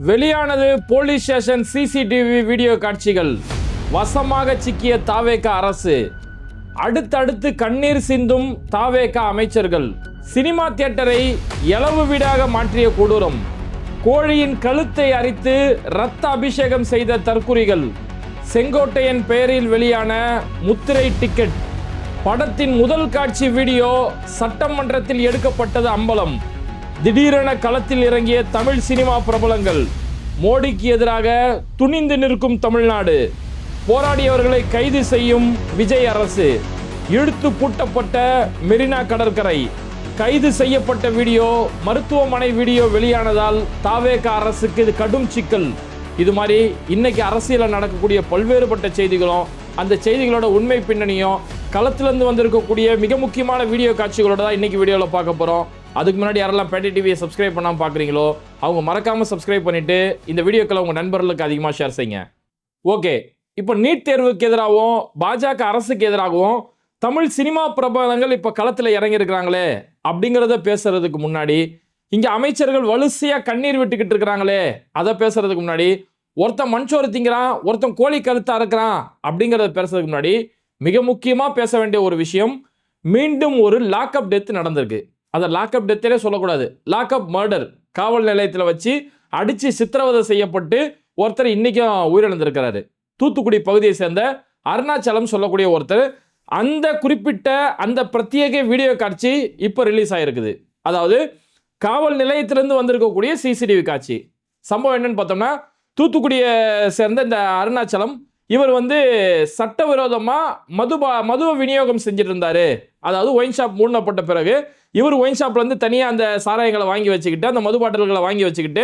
வெளியானது police station CCTV video காட்சிகள். வசமாக சிக்கிய தாவேக அரசு. அடுத்தடுத்து கண்ணீர் சிந்தும் தாவேக அமைச்சர்கள். சினிமா தியேட்டரை எளவு வீடாக மாற்றிய கொடூரம். கோழியின் கழுத்தை அரித்து இரத்த அபிஷேகம் செய்த தற்குறிகள். செங்கோட்டையன் பெயரில் வெளியான முத்திரை டிக்கெட். படத்தின் முதல் காட்சி வீடியோ சட்டமன்றத்தில் எடுக்கப்பட்டது அம்பலம். திடீரென களத்தில் இறங்கிய தமிழ் சினிமா பிரபலங்கள். மோடிக்கு எதிராக துணிந்து நிற்கும் தமிழ்நாடு. போராடியவர்களை கைது செய்யும் விஜய் அரசு. இழுத்து பூட்டப்பட்ட மெரினா கடற்கரை. கைது செய்யப்பட்ட வீடியோ மருத்துவமனை வீடியோ வெளியானதால் தாவேக அரசுக்கு இது கடும் சிக்கல். இது மாதிரி இன்னைக்கு அரசியலில் நடக்கக்கூடிய பல்வேறுபட்ட செய்திகளும் அந்த செய்திகளோட உண்மை பின்னணியும் களத்திலிருந்து வந்திருக்கக்கூடிய மிக முக்கியமான வீடியோ காட்சிகளோட தான் இன்னைக்கு வீடியோவில் பார்க்க போகிறோம். அதுக்கு முன்னாடி யாரெல்லாம் பேட்டை டிவியை சப்ஸ்கிரைப் பண்ணாமல் பார்க்குறீங்களோ அவங்க மறக்காமல் சப்ஸ்கிரைப் பண்ணிவிட்டு இந்த வீடியோக்களை உங்கள் நண்பர்களுக்கு அதிகமாக ஷேர் செய்யுங்க. ஓகே, இப்போ நீட் தேர்வுக்கு எதிராகவும் பாஜக அரசுக்கு எதிராகவும் தமிழ் சினிமா பிரபலங்கள் இப்போ களத்தில் இறங்கியிருக்கிறாங்களே அப்படிங்கிறத பேசுறதுக்கு முன்னாடி, இங்கே அமைச்சர்கள் வலுசையாக கண்ணீர் விட்டுக்கிட்டு இருக்கிறாங்களே அதை பேசுறதுக்கு முன்னாடி, ஒருத்தன் மண்சோறு திங்கிறான், ஒருத்தன் கோழி கழுத்தா இருக்கிறான் அப்படிங்கிறத பேசுறதுக்கு முன்னாடி மிக முக்கியமாக பேச வேண்டிய ஒரு விஷயம், மீண்டும் ஒரு லாக்அப் டெத் நடந்திருக்கு. அதை லாக்அப் டெத்திலே சொல்லக்கூடாது, லாக்அப் மர்டர். காவல் நிலையத்தில் வச்சு அடித்து சித்திரவதை செய்யப்பட்டு ஒருத்தர் இன்றைக்கும் உயிரிழந்திருக்கிறாரு. தூத்துக்குடி பகுதியை சேர்ந்த அருணாச்சலம் சொல்லக்கூடிய ஒருத்தர். அந்த குறிப்பிட்ட அந்த பிரத்யேக வீடியோ காட்சி இப்போ ரிலீஸ் ஆகிருக்குது. அதாவது காவல் நிலையத்திலிருந்து வந்திருக்கக்கூடிய சிசிடிவி காட்சி. சம்பவம் என்னன்னு பார்த்தோம்னா, தூத்துக்குடியை சேர்ந்த இந்த அருணாச்சலம் இவர் சட்டவிரோதமாக மதுவை விநியோகம் செஞ்சுட்டு இருந்தார். அதாவது ஒயின் ஷாப் மூடப்பட்ட பிறகு இவர் ஒயின் ஷாப்லேருந்து தனியாக அந்த சாராயங்களை வாங்கி வச்சுக்கிட்டு, அந்த மது பாட்டில்களை வாங்கி வச்சுக்கிட்டு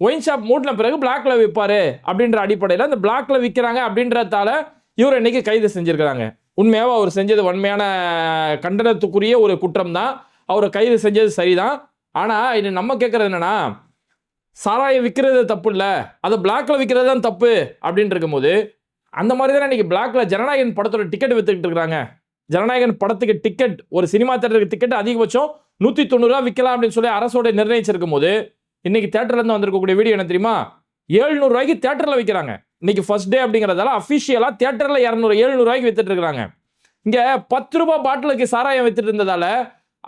ஒயின் ஷாப் மூடின பிறகு பிளாக்ல விற்பார் அப்படின்ற அடிப்படையில் அந்த பிளாக்ல விற்கிறாங்க அப்படின்றதால இவர் இன்னைக்கு கைது செஞ்சுருக்கிறாங்க. உண்மையாக அவர் செஞ்சது உண்மையான கண்டனத்துக்குரிய ஒரு குற்றம் தான். அவரை கைது செஞ்சது சரிதான். ஆனால் இது நம்ம கேட்குறது என்னன்னா, சாராயம் விற்கிறது தப்பு இல்லை, அதை பிளாக்ல விற்கிறது தான் தப்பு அப்படின்னு இருக்கும்போது, அந்த மாதிரி தானே இன்னைக்கு பிளாக்ல ஜனநாயகன் படத்தோட டிக்கெட் வித்துக்கிட்டு இருக்கிறாங்க. ஜனநாயகன் படத்துக்கு டிக்கெட், ஒரு சினிமா தேட்டருக்கு டிக்கெட் அதிகபட்சம் 190 ரூபா விற்கலாம் அப்படின்னு சொல்லி அரசோட நிர்ணயிச்சிருக்கும் போது, இன்னைக்கு தேட்டர்லேருந்து வந்திருக்கக்கூடிய வீடியோ என்ன தெரியுமா, 700 ரூபாய்க்கு தேட்டரில் விற்கிறாங்க. இன்னைக்கு ஃபர்ஸ்ட் டே அப்படிங்கிறதால அஃபிஷியலாக தேட்டரில் 700 ரூபாய்க்கு வித்துட்டு இருக்கிறாங்க. இங்கே 10 ரூபா பாட்டிலுக்கு சாராயம் வித்துட்டு இருந்ததால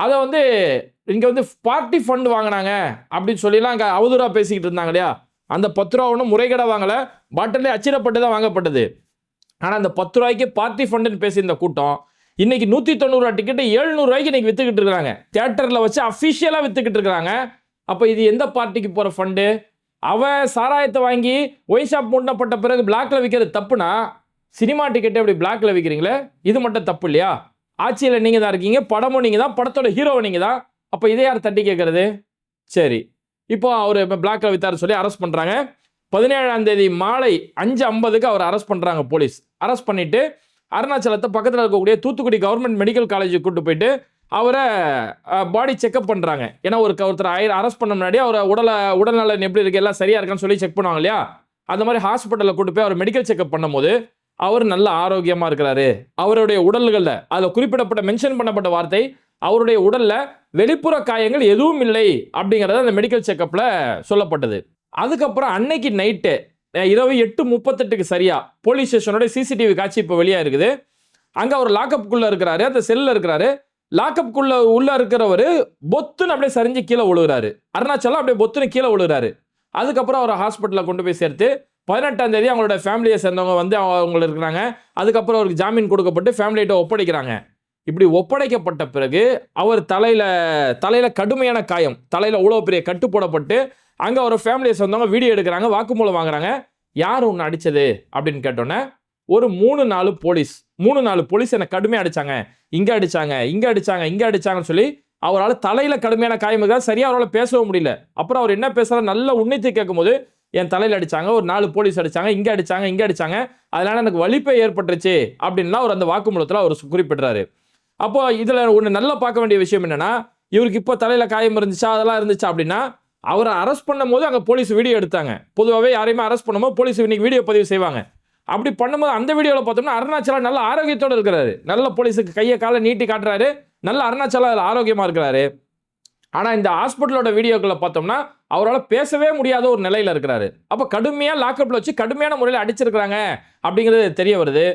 அதை இங்கே பார்ட்டி ஃபண்ட் வாங்கினாங்க அப்படின்னு சொல்லிலாம் அங்கே அவதூறாக பேசிக்கிட்டு இருந்தாங்க இல்லையா. அந்த 10 ரூபா ஒன்றும் முறைகேடாக வாங்கலை, பாட்டிலே அச்சிடப்பட்டு தான் வாங்கப்பட்டது. ஆனால் அந்த 10 ரூபாய்க்கு பார்ட்டி ஃபண்டுன்னு பேசி இந்த கூட்டம் இன்னைக்கு 190 ரூபா டிக்கெட்டு 700 ரூபாய்க்கு இன்னைக்கு வித்துக்கிட்டு இருக்காங்க. தேட்டரில் வச்சு அஃபிஷியலாக வித்துக்கிட்டு இருக்கிறாங்க. அப்போ இது எந்த பார்ட்டிக்கு போகிற ஃபண்டு? அவன் சாராயத்தை வாங்கி ஒயின் ஷாப் மூடப்பட்ட பிறகு பிளாக்ல விற்கிறது தப்புனா, சினிமா டிக்கெட்டை எப்படி பிளாக்ல விற்கிறீங்களே, இது மட்டும் தப்பு இல்லையா? ஆட்சியில் நீங்கள் தான் இருக்கீங்க, படமும் நீங்கள் தான், படத்தோட ஹீரோவை நீங்கள் தான். அப்போ இதை யார் தட்டி கேட்கறது? சரி, இப்போ அவர் பிளாக்ல வித்தாரு சொல்லி அரெஸ்ட் பண்ணுறாங்க. 17ஆம் தேதி மாலை 5:50க்கு அவர் அரெஸ்ட் பண்ணுறாங்க போலீஸ். அரெஸ்ட் பண்ணிட்டு அருணாச்சலத்தை பக்கத்தில் இருக்கக்கூடிய தூத்துக்குடி கவர்மெண்ட் மெடிக்கல் காலேஜுக்கு கூட்டு போயிட்டு அவரை பாடி செக்அப் பண்ணுறாங்க. ஏன்னா ஒருத்தர் அரெஸ்ட் பண்ண முன்னாடி அவர் உடல்நலன் எப்படி இருக்கு, எல்லாம் சரியா இருக்கான்னு சொல்லி செக் பண்ணுவாங்க இல்லையா. அந்த மாதிரி ஹாஸ்பிட்டலில் கூட்டு போய் அவர் மெடிக்கல் செக்அப் பண்ணும்போது அவர் நல்ல ஆரோக்கியமாக இருக்கிறாரு. அவருடைய உடல்களில் அதில் குறிப்பிடப்பட்ட மென்ஷன் பண்ணப்பட்ட வார்த்தை, அவருடைய உடலில் வெளிப்புற காயங்கள் எதுவும் இல்லை அப்படிங்கிறது அந்த மெடிக்கல் செக்அப்பில் சொல்லப்பட்டது. அதுக்கப்புறம் அன்னைக்கு நைட்டு இரவு 8:38க்கு சரியா போலீஸ் ஸ்டேஷனோட சிசிடிவி காட்சி இப்போ வெளியாக இருக்குது. அங்கே அவர் லாக்அப்குள்ளே இருக்கிறாரு, அந்த செல்லில் இருக்கிறாரு. லாக்அப்குள்ள உள்ள இருக்கிறவர் பொத்துன்னு அப்படியே சரிஞ்சு கீழே விழுகிறாரு. அருணாச்சலம் அப்படியே பொத்துன்னு கீழே விழுகிறாரு. அதுக்கப்புறம் அவர் ஹாஸ்பிட்டலில் கொண்டு போய் சேர்த்து 18ஆம் தேதி அவங்களோட ஃபேமிலியை சேர்ந்தவங்க அவங்க இருக்கிறாங்க. அதுக்கப்புறம் அவருக்கு ஜாமீன் கொடுக்கப்பட்டு ஃபேமிலியிட்ட ஒப்படைக்கிறாங்க. இப்படி ஒப்படைக்கப்பட்ட பிறகு அவர் தலையில் கடுமையான காயம், தலையில் அவ்வளோ பெரிய கட்டு போடப்பட்டு அங்கே அவர் ஃபேமிலியை சேர்ந்தவங்க வீடியோ எடுக்கிறாங்க, வாக்குமூலம் வாங்குறாங்க. யார் ஒன்று அடித்தது அப்படின்னு கேட்டோன்னே ஒரு 3-4 போலீஸ் என்னை கடுமையாக அடித்தாங்க, இங்கே அடித்தாங்கன்னு சொல்லி அவரால் தலையில் கடுமையான காயம் இருக்காது, சரியாக அவரால் பேசவும் முடியல. அப்புறம் அவர் என்ன பேசுகிறார் நல்லா உன்னித்து கேட்கும்போது, என் தலையில் அடித்தாங்க, ஒரு 4 போலீஸ் அடித்தாங்க, இங்கே அடித்தாங்க, அதனால் எனக்கு வலிப்பை ஏற்பட்டுருச்சு அப்படின்லாம் அவர் அந்த வாக்குமூலத்தில் அவர் குறிப்பிடுறாரு. அப்போ இதில் ஒன்று நல்லா பார்க்க வேண்டிய விஷயம் என்னென்னா, இவருக்கு இப்போ தலையில் காயம் இருந்துச்சா அதெல்லாம் இருந்துச்சா அப்படின்னா, அவரை அரெஸ்ட் பண்ணும் போது அங்கே போலீஸ் வீடியோ எடுத்தாங்க. பொதுவாகவே யாரையுமே அரெஸ்ட் பண்ணும்போது போலீஸ் இன்னைக்கு வீடியோ பதிவு செய்வாங்க. அப்படி பண்ணும்போது அந்த வீடியோவில் பார்த்தோம்னா அருணாச்சலம் நல்ல ஆரோக்கியத்தோடு இருக்கிறாரு. நல்ல போலீஸுக்கு கையை காலை நீட்டி காட்டுறாரு. நல்ல அருணாச்சலம் அதில் ஆரோக்கியமாக இருக்கிறாரு. ஆனா இந்த ஹாஸ்பிட்டலோட வீடியோக்களை பார்த்தோம்னா அவரால் பேசவே முடியாத ஒரு நிலையில இருக்கிறாரு. அப்ப கடுமையா லாக்அப்ல வச்சு கடுமையான முறையில் அடிச்சிருக்கிறாங்க அப்படிங்கிறது தெரிய வருது.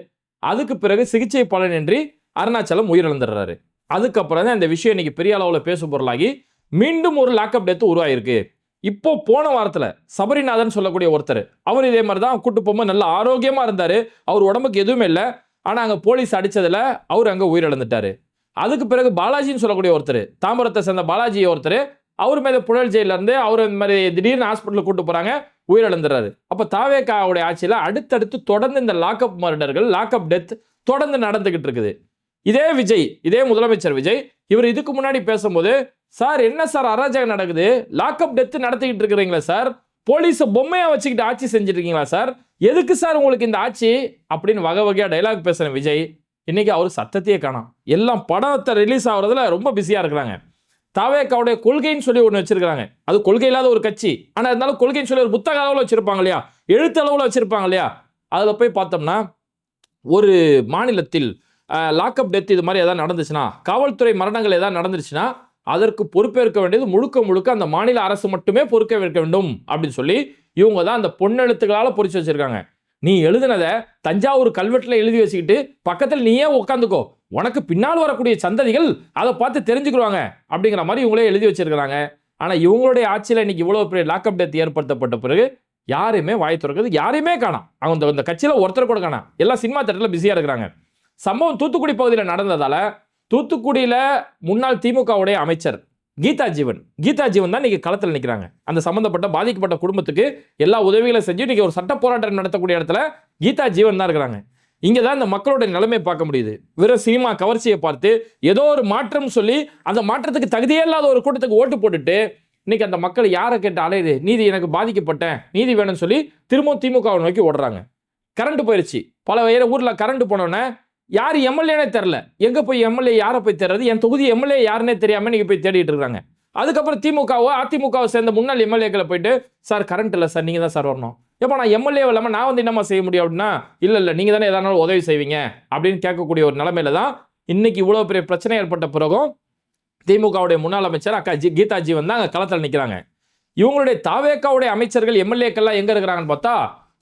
அதுக்கு பிறகு சிகிச்சை பலனின்றி அருணாச்சலம் உயிரிழந்துடுறாரு. அதுக்கப்புறம் தான் இந்த விஷயம் இன்னைக்கு பெரிய அளவில் பேசு பொருளாகி மீண்டும் ஒரு லாக்அப் டெத் உருவாயிருக்கு. இப்போ போன வாரத்தில் சபரிநாதன் சொல்லக்கூடிய ஒருத்தர், அவர் இதே மாதிரி தான் கூட்டு போகும்போது நல்ல ஆரோக்கியமா இருந்தாரு. அவர் உடம்புக்கு எதுவுமே இல்லை. ஆனா அங்க போலீஸ் அடிச்சதுல அவர் அங்க உயிரிழந்துட்டாரு. அதுக்கு பிறகு பாலாஜின்னு சொல்லக்கூடிய ஒருத்தர், தாம்பரத்தை சேர்ந்த பாலாஜி ஒருத்தர், அவர் மேல புழல் ஜெயில இருந்து அவர் இந்த மாதிரி திடீர்னு ஹாஸ்பிட்டலுக்கு கூட்டு போறாங்க, உயிரிழந்துறாரு. அப்ப தாவேகாவுடைய ஆட்சியில அடுத்தடுத்து தொடர்ந்து இந்த லாக்அப் மர்டர்கள், லாக்அப் டெத் தொடர்ந்து நடந்துகிட்டு இருக்குது. இதே விஜய், இதே முதலமைச்சர் விஜய், இவர் இதுக்கு முன்னாடி பேசும்போது, சார் என்ன சார் அராஜகம் நடக்குது, லாக்அப் டெத் நடத்திக்கிட்டு இருக்கிறீங்களா சார், போலீஸை பொம்மையா வச்சுக்கிட்டு ஆட்சி செஞ்சுட்டு இருக்கீங்களா சார், எதுக்கு சார் உங்களுக்கு இந்த ஆட்சி அப்படின்னு வகை வகையா டைலாக் பேசுற விஜய் இன்னைக்கு அவர் சத்தத்தையே காணோம். எல்லாம் படத்தை ரிலீஸ் ஆகுறதுல ரொம்ப பிஸியா இருக்கிறாங்க. தாவேகாவுடைய கொள்கைன்னு சொல்லி ஒன்று வச்சிருக்காங்க. அது கொள்கை இல்லாத ஒரு கட்சி, ஆனா இருந்தாலும் கொள்கைன்னு சொல்லி ஒரு புத்தக அளவில் வச்சிருப்பாங்க இல்லையா, எழுத்து அளவில் வச்சிருப்பாங்க இல்லையா, அதில் போய் பார்த்தோம்னா ஒரு மாநிலத்தில் லாக்அப் டெத் இது மாதிரி ஏதாவது நடந்துச்சுன்னா, காவல்துறை மரணங்கள் ஏதாவது நடந்துச்சுன்னா அதற்கு பொறுப்பேற்க வேண்டியது முழுக்க முழுக்க அந்த மாநில அரசு மட்டுமே பொறுப்பேற்க வேண்டும் அப்படின்னு சொல்லி இவங்க தான் அந்த பொன்னெழுத்துக்களால் பொறிச்சு வச்சிருக்காங்க. நீ எழுதுனதை தஞ்சாவூர் கல்வெட்டில் எழுதி வச்சுக்கிட்டு பக்கத்தில் நீயே உட்காந்துக்கோ, உனக்கு பின்னால் வரக்கூடிய சந்ததிகள் அதை பார்த்து தெரிஞ்சுக்கிடுவாங்க அப்படிங்கிற மாதிரி இவங்களே எழுதி வச்சிருக்கிறாங்க. ஆனால் இவங்களுடைய ஆட்சியில் இன்னைக்கு இவ்வளோ பெரிய லாக்அப் டெத் ஏற்படுத்தப்பட்ட பிறகு யாரையுமே வாய் திறக்கிறது, யாரையுமே காணோம். அவங்க இந்த கட்சியில் ஒருத்தர் கூட காணோம். எல்லாம் சினிமா தேட்டரில் பிஸியாக இருக்கிறாங்க. சம்பவம் தூத்துக்குடி பகுதியில் நடந்ததால தூத்துக்குடியில் முன்னாள் திமுகவுடைய அமைச்சர் கீதா ஜீவன் தான் இன்னைக்கு களத்தில் நிற்கிறாங்க. அந்த சம்பந்தப்பட்ட பாதிக்கப்பட்ட குடும்பத்துக்கு எல்லா உதவிகளும் செஞ்சு இன்னைக்கு ஒரு சட்ட போராட்டம் நடத்தக்கூடிய இடத்துல கீதா ஜீவன் தான் இருக்கிறாங்க. இங்கே தான் இந்த மக்களுடைய நிலைமை பார்க்க முடியுது. வெறும் சினிமா கவர்ச்சியை பார்த்து ஏதோ ஒரு மாற்றம் சொல்லி அந்த மாற்றத்துக்கு தகுதியே இல்லாத ஒரு கூட்டத்துக்கு ஓட்டு போட்டுட்டு இன்னைக்கு அந்த மக்கள் யாரை கேட்டு அலையுது, நீதி எனக்கு பாதிக்கப்பட்டேன், நீதி வேணும்னு சொல்லி திரும்பவும் திமுகவை நோக்கி ஓடுறாங்க. கரண்ட் போயிடுச்சு, பல வேற ஊரில் கரண்ட் போனோன்னே யார் எம்எல்ஏனே தெரில, எங்கே போய் எம்எல்ஏ யாரை போய் தேடுறது, என் தொகுதி எம்எல்ஏ யாருன்னே தெரியாமல் நீங்கள் போய் தேடிட்டு இருக்காங்க. அதுக்கப்புறம் திமுகவோ அதிமுகவை சேர்ந்த முன்னாள் எம்எல்ஏக்களை போயிட்டு, சார் கரண்ட் இல்லை சார், நீங்கள் தான் சார் வரணும். எப்போ நான் எம்எல்ஏ இல்லாமல் நான் வந்து என்னமா செய்ய முடியும் அப்படின்னா, இல்லை நீங்கள் தானே எதனாலும் உதவி செய்வீங்க அப்படின்னு கேட்கக்கூடிய ஒரு நிலைமையில தான் இன்னைக்கு இவ்வளோ பெரிய பிரச்சனை ஏற்பட்ட பிறகும் திமுகவுடைய முன்னாள் அமைச்சர் அக்கா கீதா ஜீவன் தான் அங்கே களத்தில் நிற்கிறாங்க. இவங்களுடைய தாவேகாவுடைய அமைச்சர்கள் எம்எல்ஏக்கள்லாம் எங்கே இருக்கிறாங்கன்னு பார்த்தா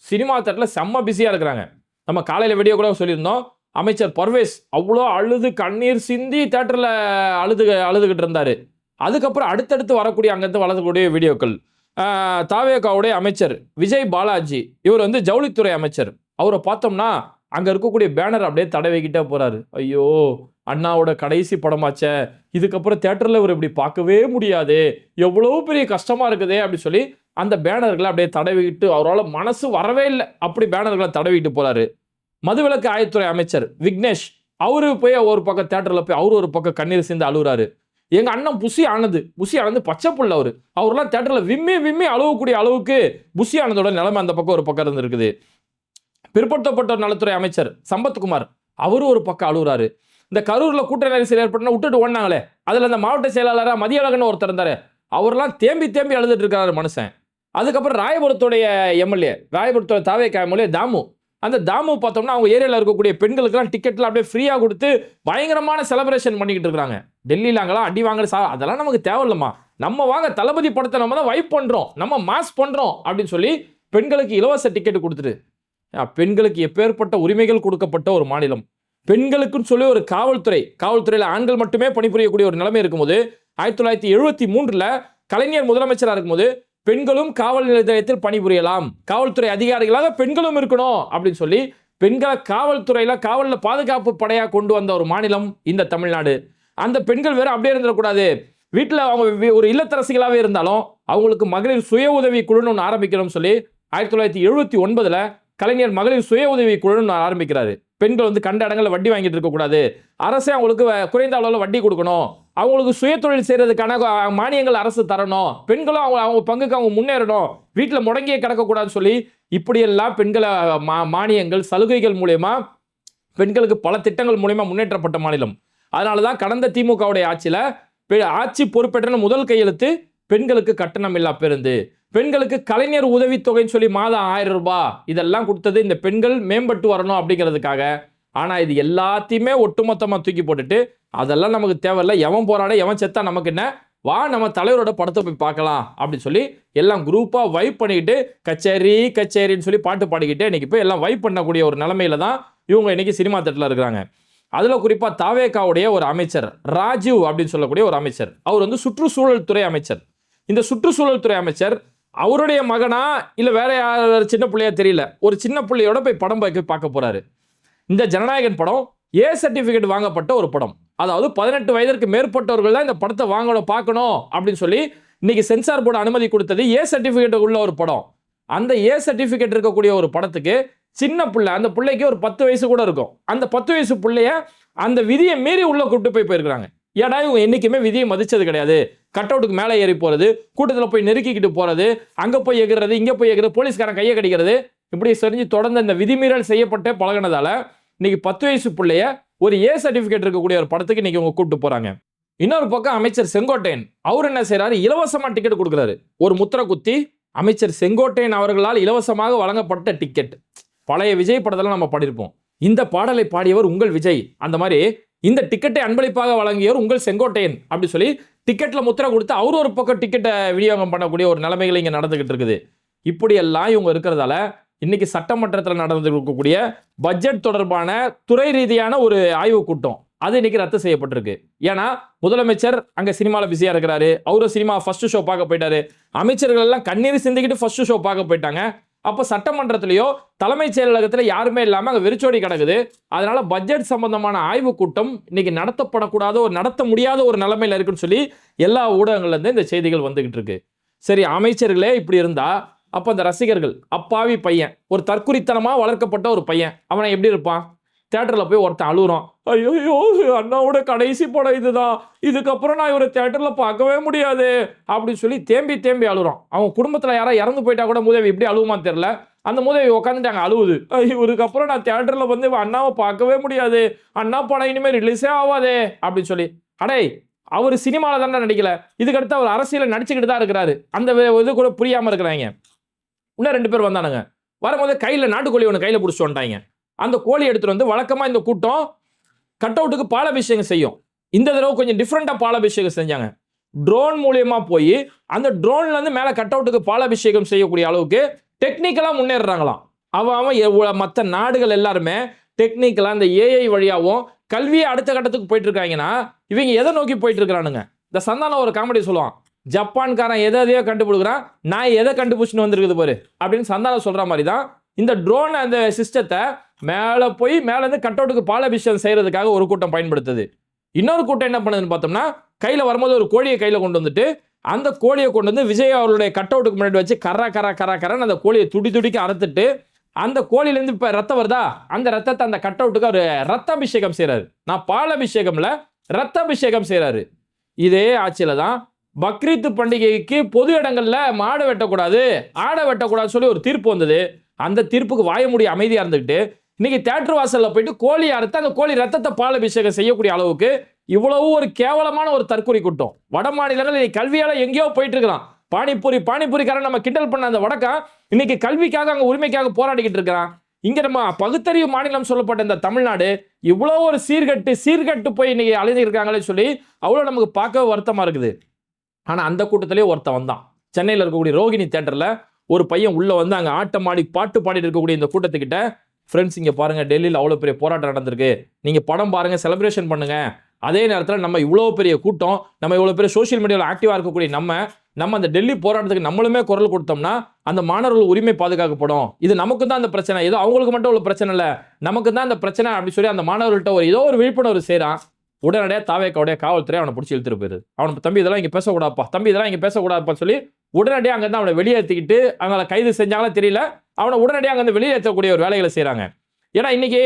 சினிமா தேட்டரில் செம்ம பிஸியாக இருக்கிறாங்க. நம்ம காலையில் வீடியோ கூட சொல்லியிருந்தோம், அமைச்சர் பர்வேஸ் அவ்வளோ அழுது கண்ணீர் சிந்தி தேட்டரில் அழுதுகிட்டு இருந்தார். அதுக்கப்புறம் அடுத்தடுத்து வரக்கூடிய அங்கேருந்து வளரக்கூடிய வீடியோக்கள், தாவேகாவுடைய அமைச்சர் விஜய் பாலாஜி, இவர் வந்து ஜவுளித்துறை அமைச்சர், அவரை பார்த்தோம்னா அங்கே இருக்கக்கூடிய பேனர் அப்படியே தடவிக்கிட்டே போகிறாரு. ஐயோ அண்ணாவோட கடைசி படமாச்சே, இதுக்கப்புறம் தேட்டரில் இவர் இப்படி பார்க்கவே முடியாது, எவ்வளோ பெரிய கஷ்டமாக இருக்குதே அப்படி சொல்லி அந்த பேனர்களை அப்படியே தடவிக்கிட்டு அவரால் மனசு வரவே இல்லை, அப்படி பேனர்களை தடவிக்கிட்டு போகிறாரு. மதுவிலக்கு ஆயத்துறை அமைச்சர் விக்னேஷ், அவரு போய் ஒரு பக்கம் தேட்டரில் போய் அவரு ஒரு பக்கம் கண்ணீர் சேர்ந்து அழுகுறாரு. எங்கள் அண்ணன் புசி ஆனது பச்சை புள்ள அவர்லாம் தேட்டரில் விம்மி அழுவக்கூடிய அளவுக்கு புசி ஆனதோட நிலைமை அந்த பக்கம் ஒரு பக்கம் இருந்து இருக்குது. பிற்படுத்தப்பட்டோர் நலத்துறை அமைச்சர் சம்பத்குமார், அவரு ஒரு பக்கம் அழுகுறாரு. இந்த கரூரில் கூட்ட நெரிசல் ஏற்பட்டுனா விட்டுட்டு ஓடினாங்களே, அதில் அந்த மாவட்ட செயலாளராக மதியழகன் ஒருத்தர் இருந்தார், அவர்லாம் தேம்பி அழுதுட்டு இருக்காரு மனுஷன். அதுக்கப்புறம் ராயபுரத்துடைய எம்எல்ஏ, ராயபுரத்தோட தாவேகா எம்எல்ஏ தாமு, அந்த தாமு பார்த்தோம்னா அவங்க ஏரியாவில் இருக்கக்கூடிய பெண்களுக்கெல்லாம் டிக்கெட்லாம் அப்படியே ஃப்ரீயாக கொடுத்து பயங்கரமான செலிப்ரேஷன் பண்ணிக்கிட்டு இருக்காங்க. டெல்லியில் அங்கெல்லாம் அடி வாங்குற அதெல்லாம் நமக்கு தேவையில்லம்மா, நம்ம வாங்க தளபதி படத்தை நம்ம தான் வைப் பண்ணுறோம், நம்ம மாஸ் பண்ணுறோம் அப்படின்னு சொல்லி பெண்களுக்கு இலவச டிக்கெட் கொடுத்துட்டு, பெண்களுக்கு எப்பேற்பட்ட உரிமைகள் கொடுக்கப்பட்ட ஒரு மாநிலம், பெண்களுக்குன்னு சொல்லி ஒரு காவல்துறையில் ஆண்கள் மட்டுமே பணிபுரியக்கூடிய ஒரு நிலைமை இருக்கும்போது 1973 கலைஞர் முதலமைச்சராக இருக்கும்போது பெண்களும் காவல் நிலையத்தில் பணிபுரியலாம், காவல்துறை அதிகாரிகளாக பெண்களும் இருக்கணும் அப்படின்னு சொல்லி பெண்களை காவலில் பாதுகாப்பு படையாக கொண்டு வந்த ஒரு மாநிலம் இந்த தமிழ்நாடு. அந்த பெண்கள் வேற அப்படியே இருந்துடக்கூடாது, வீட்டில் அவங்க ஒரு இல்லத்தரசிகளாகவே இருந்தாலும் அவங்களுக்கு மகளிர் சுய உதவி குழுன்னு ஒன்று ஆரம்பிக்கணும்னு சொல்லி 1979 கலைஞர் மகளிர் சுய உதவி குழுன்னு ஆரம்பிக்கிறாரு. பெண்கள் வந்து கண்ட இடங்களில் வட்டி வாங்கிட்டு இருக்கக்கூடாது, அரசே அவங்களுக்கு குறைந்த அளவில் வட்டி கொடுக்கணும், அவங்களுக்கு சுய தொழில் செய்யறதுக்கான மானியங்கள் அரசு தரணும், பெண்களும் அவங்க பங்குக்கு அவங்க முன்னேறணும், வீட்டில் முடங்கியே கிடக்கக்கூடாதுன்னு சொல்லி இப்படியெல்லாம் பெண்களை மானியங்கள் சலுகைகள் மூலயமா பெண்களுக்கு பல திட்டங்கள் மூலயமா முன்னேற்றப்பட்ட மாநிலம். அதனால தான் கடந்த திமுகவுடைய ஆட்சியில் ஆட்சி பொறுப்பேற்ற முதல் கையெழுத்து பெண்களுக்கு கட்டணம் இல்லா பேருந்து, பெண்களுக்கு கலைஞர் உதவித்தொகைன்னு சொல்லி மாதம் 1000 ரூபாய், இதெல்லாம் கொடுத்தது இந்த பெண்கள் மேம்பட்டு வரணும் அப்படிங்கிறதுக்காக. ஆனால் இது எல்லாத்தையுமே ஒட்டுமொத்தமாக தூக்கி போட்டுட்டு அதெல்லாம் நமக்கு தேவையில்லை, எவன் போராட எவன் செத்தா நமக்கு என்ன, வா நம்ம தலைவரோட படத்தை போய் பார்க்கலாம் அப்படின்னு சொல்லி எல்லாம் குரூப்பா வைப் பண்ணிக்கிட்டு கச்சேரி கச்சேரின்னு சொல்லி பாட்டு பாடிக்கிட்டு இன்னைக்கு போய் எல்லாம் வைப் பண்ணக்கூடிய ஒரு நிலைமையில தான் இவங்க இன்னைக்கு சினிமா தட்டில் இருக்கிறாங்க. அதுல குறிப்பா தாவேகாவுடைய ஒரு அமைச்சர் ராஜீவ் அப்படின்னு சொல்லக்கூடிய ஒரு அமைச்சர், அவர் வந்து சுற்றுச்சூழல் துறை அமைச்சர். இந்த சுற்றுச்சூழல் துறை அமைச்சர் அவருடைய மகனா இல்ல வேற யார் சின்ன பிள்ளையா தெரியல, ஒரு சின்ன பிள்ளையோட போய் படம் பார்க்க போறாரு. இந்த ஜனநாயகன் படம் ஏ சர்டிபிகேட் வாங்கப்பட்ட ஒரு படம். அதாவது 18 வயதிற்கு மேற்பட்டவர்கள் தான் இந்த படத்தை வாங்கணும் பார்க்கணும் அப்படின்னு சொல்லி இன்னைக்கு சென்சார் போர்டு அனுமதி கொடுத்தது ஏ சர்டிபிகேட் உள்ள ஒரு படம். அந்த ஏ சர்டிபிகேட் இருக்கக்கூடிய ஒரு படத்துக்கு சின்ன பிள்ளை, அந்த பிள்ளைக்கு ஒரு 10 வயசு கூட இருக்கும், அந்த 10 வயசு பிள்ளைய அந்த விதியை மீறி உள்ள கூப்பிட்டு போயிருக்கிறாங்க. ஏடா இவங்க என்னைக்குமே விதியை மதிச்சது கிடையாது. கட் அவுட்டுக்கு மேலே ஏறி போறது, கூட்டத்தில் போய் நெருக்கிக்கிட்டு போறது, அங்க போய் எகிறது, இங்க போய் எகிறது, போலீஸ்காரன் கையை கடிக்கிறது, இப்படி செஞ்சு தொடர்ந்து இந்த விதிமீறல் செய்யப்பட்டு பழகினதால இன்னைக்கு 10 வயசு பிள்ளைய ஒரு ஏ சர்டிபிகேட் இருக்கக்கூடிய ஒரு படத்துக்கு இன்னைக்கு இவங்க கூப்பிட்டு போறாங்க. இன்னொரு பக்கம் அமைச்சர் செங்கோட்டையன் அவர் என்ன செய்யறாரு, இலவசமா டிக்கெட் கொடுக்குறாரு. ஒரு முத்திரை குத்தி அமைச்சர் செங்கோட்டையன் அவர்களால் இலவசமாக வழங்கப்பட்ட டிக்கெட். பழைய விஜய் படத்துல நம்ம பாடியிருப்போம், இந்த பாடலை பாடியவர் உங்கள் விஜய், அந்த மாதிரி இந்த டிக்கெட்டை அன்பளிப்பாக வழங்கியவர் உங்கள் செங்கோட்டையன் அப்படி சொல்லி டிக்கெட்ல முத்திரை கொடுத்து அவர் ஒரு பக்கம் டிக்கெட்டை விநியோகம் பண்ணக்கூடிய ஒரு நிலைமைகள் இங்க நடந்துகிட்டு இருக்குது. இப்படி எல்லாம் இவங்க இருக்கிறதால இன்னைக்கு சட்டமன்றத்தில் நடந்திருக்கக்கூடிய பட்ஜெட் தொடர்பான துறை ரீதியான ஒரு ஆய்வு கூட்டம் அது இன்னைக்கு ரத்து செய்யப்பட்டிருக்கு. ஏன்னா முதலமைச்சர் அங்க சினிமாவில் பிஸியா இருக்கிறாரு, அவரும் சினிமா ஃபர்ஸ்ட் ஷோ பார்க்க போயிட்டாரு, அமைச்சர்கள் எல்லாம் கண்ணீர் சிந்திக்கிட்டு ஃபர்ஸ்ட் ஷோ பார்க்க போயிட்டாங்க. அப்போ சட்டமன்றத்திலேயோ தலைமைச் செயலகத்தில் யாருமே இல்லாமல் அங்கே வெறிச்சோடி கிடக்குது. அதனால பட்ஜெட் சம்பந்தமான ஆய்வு கூட்டம் இன்னைக்கு நடத்தப்படக்கூடாத ஒரு நடத்த முடியாத ஒரு நிலைமையில இருக்குன்னு சொல்லி எல்லா ஊடகங்கள்ல இருந்து இந்த செய்திகள் வந்துகிட்டு இருக்கு. சரி, அமைச்சர்களே இப்படி இருந்தா அப்போ அந்த ரசிகர்கள், அப்பாவி பையன், ஒரு தற்குறித்தனமா வளர்க்கப்பட்ட ஒரு பையன், அவனை எப்படி இருப்பான்? தியேட்டர்ல போய் ஒருத்தன் அழுகுறான், ஐயோ அண்ணாவோட கடைசி படம் இதுதான், இதுக்கப்புறம் நான் இவரை தியேட்டர்ல பார்க்கவே முடியாது அப்படின்னு சொல்லி தேம்பி தேம்பி அழுகுறான். அவன் குடும்பத்துல யாராவது இறந்து போயிட்டா கூட மூதேவி இப்படி அழுவுமான்னு தெரியல, அந்த மூதேவி உட்காந்துட்டாங்க அழுவுது, இவருக்கப்புறம் நான் தியேட்டர்ல வந்து அண்ணாவை பார்க்கவே முடியாது, அண்ணா படம் இனிமேல் ரிலீஸே ஆகாதே அப்படின்னு சொல்லி. அடே, அவர் சினிமாவில் தானே நடிக்கல, இதுக்கடுத்து அவர் அரசியல நடிச்சுக்கிட்டு தான் இருக்கிறாரு. அந்த இது கூட புரியாம இருக்கிறாங்க. இன்னும் 2 பேர் வந்தானுங்க, வரும்போது கையில நாட்டுக்கோழி ஒன்று கையில பிடிச்சிட்டு வந்துட்டாங்க. அந்த கோழி எடுத்துட்டு வந்து வழக்கமா இந்த கூட்டம் கட் அவுட்டுக்கு பாலாபிஷேகம் செய்யும். இந்த தடவை கொஞ்சம் டிஃப்ரெண்டா பாலாபிஷேகம் செஞ்சாங்க. ட்ரோன் மூலியமா போய் அந்த ட்ரோன்ல இருந்து மேல கட் அவுட்டுக்கு பாலாபிஷேகம் செய்யக்கூடிய அளவுக்கு டெக்னிக்கலா முன்னேறாங்களாம். அவன் மற்ற நாடுகள் எல்லாருமே டெக்னிக்கலா இந்த ஏஐ வழியாவும் கல்வியை அடுத்த கட்டத்துக்கு போயிட்டு இருக்காங்கன்னா இவங்க எதை நோக்கி போயிட்டு இருக்கிறானுங்க? இந்த சந்தானம் ஒரு காமெடி சொல்லுவான், ஜப்பான்காரன் எதையோ கண்டுபிடிக்கிறான், நான் எதை கண்டுபிடிச்சுன்னு வந்திருக்குது பாரு அப்படின்னு சந்தானம் சொல்ற மாதிரி தான் இந்த ட்ரோன் அந்த சிஸ்டத்தை மேலே போய் மேலேருந்து கட் அவுட்டுக்கு பாலாபிஷேகம் செய்யறதுக்காக ஒரு கூட்டம் பயன்படுத்துது. இன்னொரு கூட்டம் என்ன பண்ணுதுன்னு பார்த்தோம்னா, கையில் வரும்போது ஒரு கோழியை கையில் கொண்டு வந்துட்டு அந்த கோழியை கொண்டு வந்து விஜய் அவருடைய கட் அவுட்டுக்கு முன்னாடி வச்சு கரன்னு அந்த கோழியை துடிக்க அறுத்துட்டு அந்த கோழிலேருந்து இப்போ ரத்தம் வருதா, அந்த ரத்தத்தை அந்த கட் அவுட்டுக்கு அவர் ரத்தாபிஷேகம் செய்கிறாரு. நான் பாலாபிஷேகம்ல ரத்தாபிஷேகம் செய்கிறாரு. இதே ஆட்சியில தான் பக்ரீத் பண்டிகைக்கு பொது இடங்கள்ல மாடு வெட்டக்கூடாது, ஆடை வெட்டக்கூடாது சொல்லி ஒரு தீர்ப்பு வந்தது. அந்த தீர்ப்புக்கு வாய மூடி அமைதியா இருந்துக்கிட்டு இன்னைக்கு தியேட்டர் வாசல்ல போயிட்டு கோழி அறுத்து அந்த கோழி ரத்தத்தை பாலாபிஷேகம் செய்யக்கூடிய அளவுக்கு இவ்வளவு ஒரு கேவலமான ஒரு தற்கொலை கூட்டம் வட மாநிலங்கள் கல்வியால எங்கேயோ போயிட்டு இருக்கலாம். பானிபூரிக்காரன் நம்ம கிண்டல் பண்ண அந்த வடக்கா இன்னைக்கு கல்விக்காக அங்க உரிமைக்காக போராடிக்கிட்டு இருக்கிறான். இங்க நம்ம பகுத்தறிவு மாநிலம் சொல்லப்பட்ட இந்த தமிழ்நாடு இவ்வளவு ஒரு சீர்கட்டு போய் இன்னைக்கு அழிஞ்சிருக்காங்களே சொல்லி அவ்வளவு நமக்கு பார்க்க வருத்தமா இருக்குது. ஆனா அந்த கூட்டத்திலேயே ஒருத்தன் வந்தான். சென்னையில் இருக்கக்கூடிய ரோகிணி தியேட்டர்ல ஒரு பையன் உள்ள வந்து அங்க ஆட்டம் ஆடி பாட்டு பாடிட்டு இருக்கக்கூடிய இந்த கூட்டத்துக்கிட்ட, ஃப்ரெண்ட்ஸ் இங்க பாருங்க, டெல்லியில் அவ்வளோ பெரிய போராட்டம் நடந்திருக்கு, நீங்க படம் பாருங்க, செலிப்ரேஷன் பண்ணுங்க. அதே நேரத்தில் நம்ம இவ்வளோ பெரிய கூட்டம், நம்ம இவ்வளோ பெரிய சோசியல் மீடியாவில் ஆக்டிவா இருக்கக்கூடிய நம்ம அந்த டெல்லி போராட்டத்துக்கு நம்மளுமே குரல் கொடுத்தோம்னா அந்த மாணவர்கள் உரிமை பாதுகாக்கப்படும். இது நமக்கு தான் அந்த பிரச்சனை, ஏதோ அவங்களுக்கு மட்டும் உள்ள பிரச்சனை இல்லை, நமக்கு தான் அந்த பிரச்சனை அப்படி சொல்லி அந்த மாணவர்கள்ட்ட ஏதோ ஒரு விழிப்புணர்வு செய்கிறான். உடனடியாக தாவேக்காவுடைய காவல்துறை அவனை பிடிச்சி இழுத்துட்டு போயிருது. அவனை தம்பி இதெல்லாம் இங்கே பேசக்கூடாதுப்பா, தம்பி இதெல்லாம் இங்கே பேசக்கூடாதுப்பான்னு சொல்லி உடனடியாக அங்கேருந்து அவனை வெளியேற்றிக்கிட்டு அவங்கள கைது செஞ்சாங்களே தெரியல, அவனை உடனடியாக அங்கேருந்து வெளியேற்றக்கூடிய ஒரு வேலைகளை செய்கிறாங்க. ஏன்னா இன்னைக்கு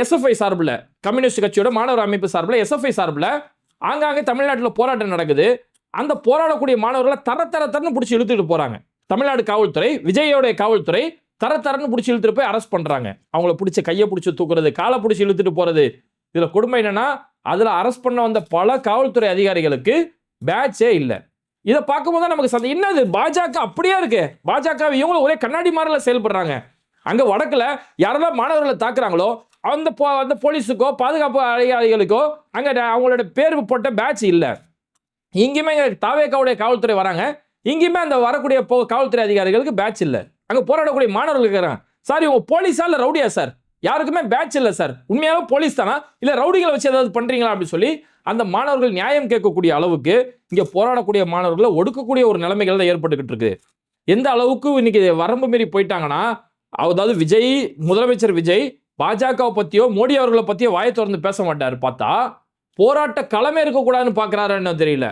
எஸ்எஃப்ஐ சார்பில், கம்யூனிஸ்ட் கட்சியோட மாணவர் அமைப்பு சார்பில், எஸ்எஃப்ஐ சார்பில் ஆங்காங்கே தமிழ்நாட்டில் போராட்டம் நடக்குது. அந்த போராடக்கூடிய மாணவர்களை தரன்னு பிடிச்சி இழுத்துட்டு போகிறாங்க. தமிழ்நாடு காவல்துறை, விஜயோடைய காவல்துறை தரன்னு பிடிச்சி இழுத்துட்டு போய் அரெஸ்ட் பண்ணுறாங்க. அவங்கள பிடிச்சி கையை பிடிச்சி தூக்குறது, காலை பிடிச்சி இழுத்துட்டு போகிறது. இதில் கொடுமை என்னன்னா, அதில் அரெஸ்ட் பண்ண வந்த பல காவல்துறை அதிகாரிகளுக்கு பேட்சே இல்லை. இதை பார்க்கும்போது நமக்கு என்னது பாஜக அப்படியே இருக்கு, பாஜக இவங்களும் ஒரே கண்ணாடி மாதிரில செயல்படுறாங்க. அங்க வடக்குல யாரெல்லாம் மாணவர்களை தாக்குறாங்களோ அந்த போலீஸுக்கோ பாதுகாப்பு அதிகாரிகளுக்கோ அங்க அவங்களோட பேர் போட்ட பேட்ச் இல்லை. இங்கேயுமே தாவேக்காவுடைய காவல்துறை வராங்க, இங்கேயுமே அந்த வரக்கூடிய காவல்துறை அதிகாரிகளுக்கு பேட்ச் இல்லை. அங்கே போராடக்கூடிய மாணவர்கள் இருக்கிறாங்க, சார் இவங்க போலீஸா இல்லை ரவுடியா சார், யாருக்குமே பேட்ச் இல்லை சார், உண்மையாக போலீஸ் தானா இல்லை ரவுடிகளை வச்சு ஏதாவது பண்ணுறீங்களா அப்படின்னு சொல்லி அந்த மாணவர்கள் நியாயம் கேட்கக்கூடிய அளவுக்கு இங்கே போராடக்கூடிய மாணவர்களை ஒடுக்கக்கூடிய ஒரு நிலைமைகள் தான் ஏற்பட்டுக்கிட்டு இருக்கு. எந்த அளவுக்கு இன்னைக்கு வரம்பு மீறி போயிட்டாங்கன்னா, அதாவது விஜய், முதலமைச்சர் விஜய் பாஜகவை பற்றியோ மோடி அவர்களை பற்றியோ வாயை திறந்து பேச மாட்டார். பார்த்தா போராட்ட களமே இருக்கக்கூடாதுன்னு பார்க்குறாருன்னு தெரியல.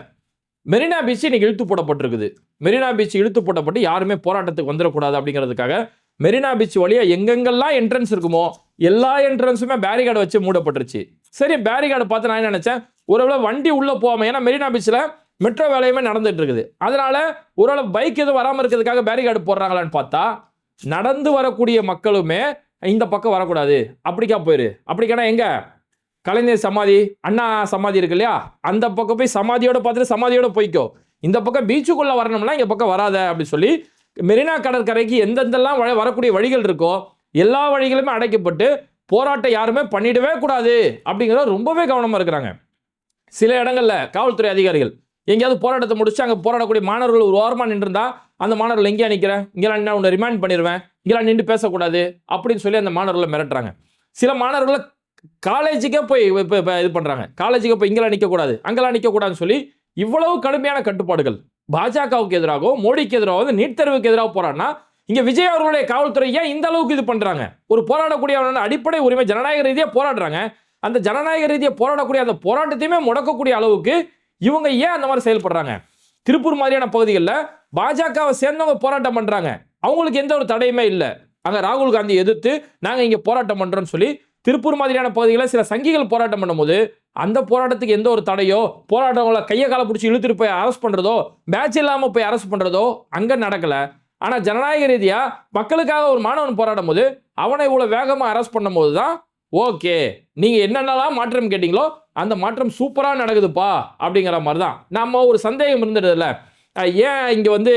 மெரினா பீச் இன்னைக்கு இழுத்து போடப்பட்டிருக்குது. மெரினா பீச் இழுத்து போடப்பட்டு யாருமே போராட்டத்துக்கு வந்துடக்கூடாது அப்படிங்கிறதுக்காக மெரினா பீச் வழியா எங்கெங்கெல்லாம் என்ட்ரன்ஸ் இருக்குமோ எல்லா என்ட்ரன்ஸுமே பேரிகார்டு வச்சு மூடப்பட்டுருச்சு. சரி, பேரிகார்டு பார்த்து நான் என்ன நினைச்சேன், ஒருவேளை வண்டி உள்ள போகாம, ஏன்னா மெரினா பீச்சில் மெட்ரோ வேலையுமே நடந்துட்டு இருக்குது, அதனால ஒருவேளை பைக் எதுவும் வராமல் இருக்கிறதுக்காக பேரிகார்டு போடுறாங்களான்னு பார்த்தா நடந்து வரக்கூடிய மக்களுமே இந்த பக்கம் வரக்கூடாது, அப்படிக்கா போயிரு. அப்படிக்கானா எங்க கலைஞர் சமாதி, அண்ணா சமாதி இருக்கு இல்லையா, அந்த பக்கம் போய் சமாதியோட பார்த்துட்டு சமாதியோட போய்க்கோ, இந்த பக்கம் பீச்சுக்குள்ள வரணும்னா இங்க பக்கம் வராத அப்படின்னு சொல்லி மெரினா கடற்கரைக்கு எந்தெந்தெல்லாம் வரக்கூடிய வழிகள் இருக்கோ எல்லா வழிகளுமே அடைக்கப்பட்டு போராட்டம் யாருமே பண்ணிடவே கூடாது அப்படிங்கிறத ரொம்பவே கவனமா இருக்கிறாங்க. சில இடங்கள்ல காவல்துறை அதிகாரிகள் எங்கேயாவது போராட்டத்தை முடிச்சு அங்கே போராடக்கூடிய மாணவர்கள் ஒரு ஓரமாக நின்றுருந்தா அந்த மாணவர்கள் எங்கேயா நிற்கிறேன், இங்கெல்லாம் நின்று உன்னை ரிமைண்ட் பண்ணிடுவேன், இங்கெல்லாம் நின்று பேசக்கூடாது அப்படின்னு சொல்லி அந்த மாணவர்களை மிரட்டுறாங்க. சில மாணவர்களை காலேஜுக்கே போய் இது பண்ணுறாங்க, காலேஜுக்கு போய் இங்கெல்லாம் நிற்கக்கூடாது அங்கெல்லாம் நிற்கக்கூடாதுன்னு சொல்லி இவ்வளவு கடுமையான கட்டுப்பாடுகள் பாஜகவுக்கு எதிராகவும் மோடிக்கு எதிராகவும் நீட் தேர்வுக்கு எதிராக போராடினா இங்கே விஜய் அவர்களுடைய காவல்துறை ஏன் இந்த அளவுக்கு இது பண்ணுறாங்க? ஒரு போராடக்கூடிய அடிப்படை உரிமை ஜனநாயக ரீதியாக போராடுறாங்க, அந்த ஜனநாயக ரீதியாக போராடக்கூடிய அந்த போராட்டத்தையுமே முடக்கக்கூடிய அளவுக்கு இவங்க ஏன் அந்த மாதிரி செயல்படுறாங்க? திருப்பூர் மாதிரியான பகுதிகளில் பாஜகவை சேர்ந்தவங்க போராட்டம் பண்ணுறாங்க, அவங்களுக்கு எந்த ஒரு தடையுமே இல்லை. அங்கே ராகுல் காந்தி எதிர்த்து நாங்கள் இங்கே போராட்டம் பண்ணுறோன்னு சொல்லி திருப்பூர் மாதிரியான பகுதிகளில் சில சங்கிகள் போராட்டம் பண்ணும்போது அந்த போராட்டத்துக்கு எந்த ஒரு தடையோ, போராட்டங்களை கையை காலை பிடிச்சி இழுத்துட்டு போய் அரெஸ்ட் பண்ணுறதோ, பேட்ச் இல்லாமல் போய் அரெஸ்ட் பண்ணுறதோ அங்கே நடக்கலை. ஆனால் ஜனநாயக ரீதியாக மக்களுக்காக ஒரு மாணவன் போராடும் போது அவனை இவ்வளோ வேகமாக அரெஸ்ட் பண்ணும் போது தான் ஓகே, நீங்கள் என்னென்னலாம் மாற்றம் கேட்டிங்களோ அந்த மாற்றம் சூப்பராக நடக்குதுப்பா அப்படிங்கிற மாதிரி தான். நம்ம ஒரு சந்தேகம் இருந்துடுதுல்ல, ஏன் இங்கே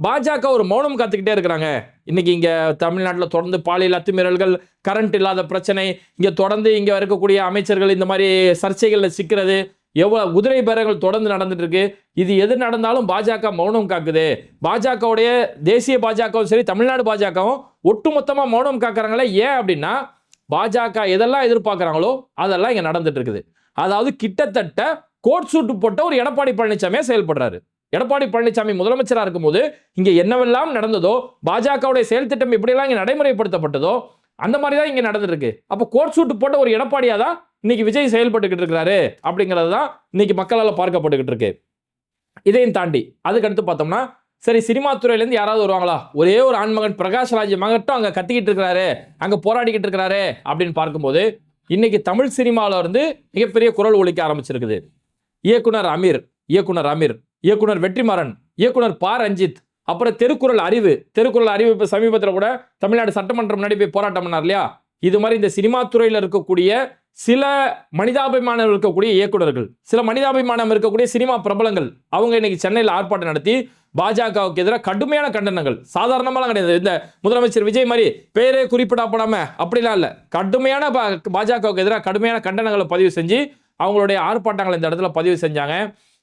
பாஜக ஒரு மௌனம் காத்துக்கிட்டே இருக்கிறாங்க? இன்னைக்கு இங்கே தமிழ்நாட்டில் தொடர்ந்து பாலியல் அத்துமீறல்கள், கரண்ட் இல்லாத பிரச்சனை, இங்கே தொடர்ந்து இங்கே இருக்கக்கூடிய அமைச்சர்கள் இந்த மாதிரி சர்ச்சைகளில் சிக்கிறது, எவ்வளோ குதிரை பேரங்கள் தொடர்ந்து நடந்துட்டு இருக்கு. இது எது நடந்தாலும் பாஜக மௌனம் காக்குது. பாஜகவுடைய தேசிய பாஜகவும் சரி, தமிழ்நாடு பாஜகவும் ஒட்டுமொத்தமாக மௌனம் காக்குறாங்களே. ஏன் அப்படின்னா பாஜக எதெல்லாம் எதிர்பார்க்குறாங்களோ அதெல்லாம் இங்கே நடந்துட்டு இருக்குது. அதாவது கிட்டத்தட்ட கோட் சூட்டு போட்ட ஒரு எடப்பாடி பழனிசாமியே செயல்படுறாரு. எடப்பாடி பழனிசாமி முதலமைச்சராக இருக்கும்போது இங்கே என்னவெல்லாம் நடந்ததோ, பாஜகவுடைய செயல் திட்டம் எப்படியெல்லாம் இங்கே நடைமுறைப்படுத்தப்பட்டதோ அந்த மாதிரி தான் இங்கே நடந்துட்டு இருக்கு. அப்போ கோட் சூட்டு போட்ட ஒரு எடப்பாடியாக தான் இன்னைக்கு விஜய் செயல்பட்டுக்கிட்டு இருக்கிறாரு அப்படிங்கிறது தான் இன்னைக்கு மக்களால் பார்க்கப்பட்டுக்கிட்டு இருக்கு. இதையும் தாண்டி அதுக்கடுத்து பார்த்தோம்னா, சரி சினிமா துறையிலேருந்து யாராவது வருவாங்களா? ஒரே ஒரு ஆண்மகன் பிரகாஷ்ராஜ் மகட்டும் அங்கே கத்திக்கிட்டு இருக்கிறாரு, அங்கே போராடிக்கிட்டு இருக்கிறாரு அப்படின்னு பார்க்கும்போது இன்னைக்கு தமிழ் சினிமாவில் இருந்து மிகப்பெரிய குரல் ஒலிக்க ஆரம்பிச்சிருக்குது. இயக்குனர் அமீர், இயக்குனர் வெற்றிமாறன், இயக்குனர் ப. ரஞ்சித், அப்புறம் திருக்குறள் அறிவு இப்போ சமீபத்தில் கூட தமிழ்நாடு சட்டமன்றம் முன்னாடி போய் போராட்டம் பண்ணார் இல்லையா? இது மாதிரி இந்த சினிமா துறையில் இருக்கக்கூடிய சில மனிதாபிமானம் இருக்கக்கூடிய இயக்குனர்கள், சில மனிதாபிமானம் இருக்கக்கூடிய சினிமா பிரபலங்கள் அவங்க இன்னைக்கு சென்னையில் ஆர்ப்பாட்டம் நடத்தி பாஜகவுக்கு எதிராக கடுமையான கண்டனங்கள், சாதாரணமாலாம் கிடையாது, இந்த முதலமைச்சர் விஜய் மாதிரி பேரே குறிப்பிடப்படாம அப்படிலாம் இல்லை, கடுமையான பாஜகவுக்கு எதிராக கடுமையான கண்டனங்களை பதிவு செஞ்சு அவங்களுடைய ஆர்ப்பாட்டங்களை இந்த இடத்துல பதிவு செஞ்சாங்க.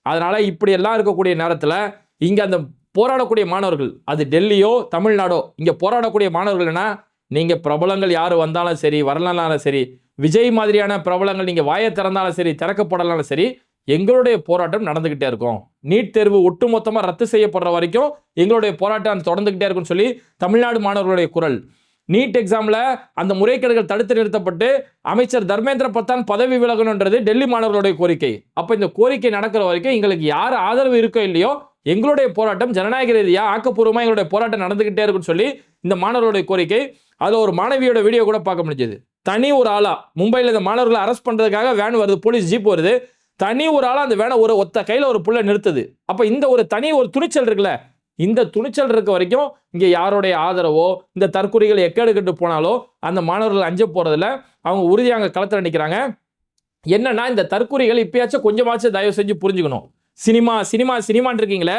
அதனால இப்படி எல்லாம் இருக்கக்கூடிய நேரத்தில் இங்கே அந்த போராடக்கூடிய மாணவர்கள், அது டெல்லியோ தமிழ்நாடோ, இங்கே போராடக்கூடிய மாணவர்கள்னா நீங்கள் பிரபலங்கள் யார் வந்தாலும் சரி, வரலனாலும் சரி, விஜய் மாதிரியான பிரபலங்கள் நீங்கள் வாயை திறந்தாலும் சரி, திறக்கப்படலாலும் சரி, எங்களுடைய போராட்டம் நடந்துக்கிட்டே இருக்கும். நீட் தேர்வு ஒட்டுமொத்தமாக ரத்து செய்யப்படுற வரைக்கும் எங்களுடைய போராட்டம் தொடர்ந்துக்கிட்டே இருக்கும்னு சொல்லி தமிழ்நாடு மாணவர்களுடைய குரல். நீட் எக்ஸாமில் அந்த முறைகேடுகள் தடுத்து நிறுத்தப்பட்டு அமைச்சர் தர்மேந்திர பிரதான் பதவி விலகணுன்றது டெல்லி மாணவர்களுடைய கோரிக்கை. அப்போ இந்த கோரிக்கை நடக்கிற வரைக்கும் எங்களுக்கு யார் ஆதரவு இருக்கோ இல்லையோ எங்களுடைய போராட்டம் ஜனநாயக ரீதியாக ஆக்கப்பூர்வமாக எங்களுடைய போராட்டம் நடந்துக்கிட்டே இருக்குன்னு சொல்லி இந்த மாணவர்களுடைய கோரிக்கை. அதில் ஒரு மாணவியோட வீடியோ கூட பார்க்க முடிஞ்சது. தனி ஒரு ஆளா மும்பையில் இந்த மாணவர்களை அரெஸ்ட் பண்ணுறதுக்காக வேன் வருது, போலீஸ் ஜீப் வருது, தனி ஒரு ஆளா அந்த வேனை ஒரு ஒத்த கையில் ஒரு புள்ள நிறுத்துது. அப்போ இந்த ஒரு தனி ஒரு துணிச்சல் இருக்குல்ல, இந்த துணிச்சல் இருக்க வரைக்கும் இங்கே யாருடைய ஆதரவோ இந்த தற்கொலைகள் எக்கெடுக்கிட்டு போனாலோ அந்த மாணவர்கள் அஞ்ச போகிறதில்ல, அவங்க உறுதியாக அங்கே களத்தில் நிற்கிறாங்க. என்னன்னா இந்த தற்கொலைகள் இப்பயாச்சும் கொஞ்சமாச்சும் தயவு செஞ்சு புரிஞ்சுக்கணும். சினிமான் இருக்கீங்களே,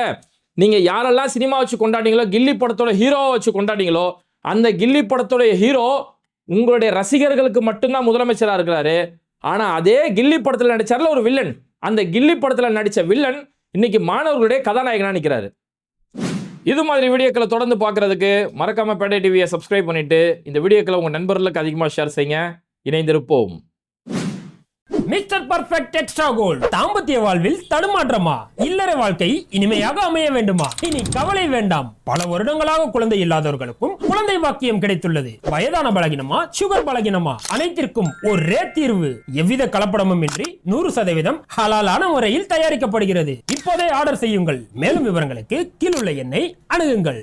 நீங்கள் யாரெல்லாம் சினிமா வச்சு கொண்டாடிங்களோ, கில்லி படத்தோட ஹீரோவை வச்சு கொண்டாடிங்களோ, அந்த கில்லி படத்தோட ஹீரோ உங்களுடைய ரசிகர்களுக்கு மட்டும்தான் முதலமைச்சராக இருக்கிறாரு. ஆனால் அதே கில்லி படத்தில் நடிச்சார்ல ஒரு வில்லன், அந்த கில்லி படத்தில் நடித்த வில்லன் இன்னைக்கு மாணவர்களுடைய கதாநாயகனா நிற்கிறாரு. இது மாதிரி வீடியோக்களை தொடர்ந்து பார்க்கறதுக்கு மறக்காம பேட்டை டிவியை சப்ஸ்கிரைப் பண்ணிட்டு இந்த வீடியோக்களை உங்க நண்பர்களுக்கு அதிகமாக ஷேர் செய்யுங்க. இணைந்திருப்போம். Mister perfect extra gold. தாம்பத்திய வாழ்வில் தடுமாற்றமா? இல்லற வாழ்க்கை இனிமையாக அமைய வேண்டுமா? இனி கவலை வேண்டாம். பல வருடங்களாக குழந்தை இல்லாதவர்களுக்கும் குழந்தை பாக்கியம் கிடைத்துள்ளது. வயதான பலகினமா, சுகர் பலகினமா, அனைத்திற்கும் ஒரே தீர்வு. எவ்வித கலப்படமும் இன்றி 100% ஹலாலான முறையில் தயாரிக்கப்படுகிறது. இப்போதே ஆர்டர் செய்யுங்கள். மேலும் விவரங்களுக்கு கீழுள்ள எண்ணை அணுகுங்கள்.